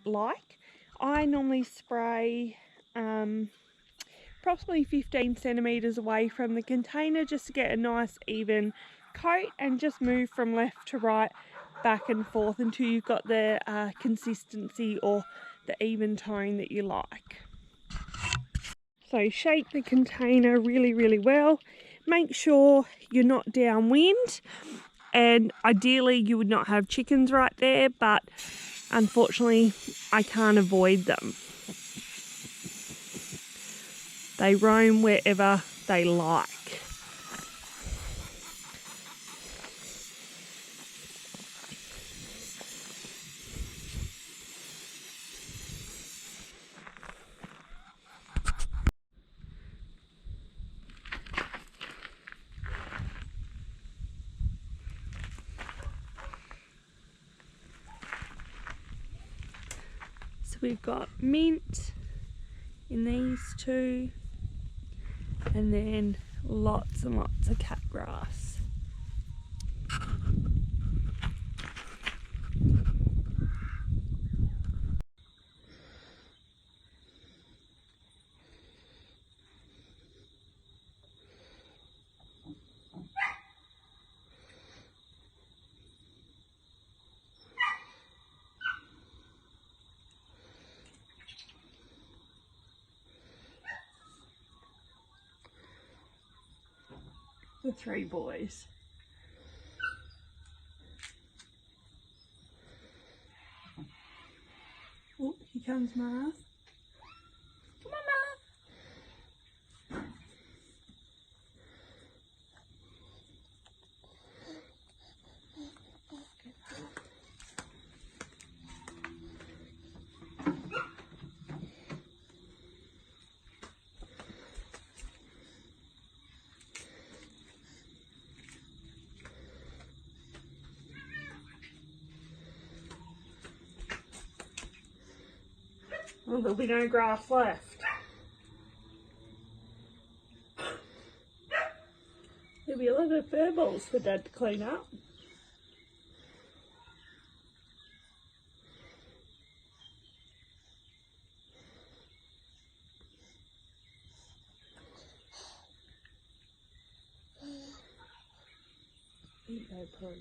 like. I normally spray approximately 15 centimeters away from the container just to get a nice even coat, and just move from left to right, back and forth until you've got the consistency or the even tone that you like. So shake the container really well. Make sure you're not downwind, and ideally you would not have chickens right there, but unfortunately I can't avoid them. They roam wherever they like. So we've got mint in these two, and then lots and lots of cat grass. The three boys. Oh, here comes Mara. Come on, Mara. Well, there'll be no grass left. There'll be a lot of fur balls for Dad to clean up. Eat no poo.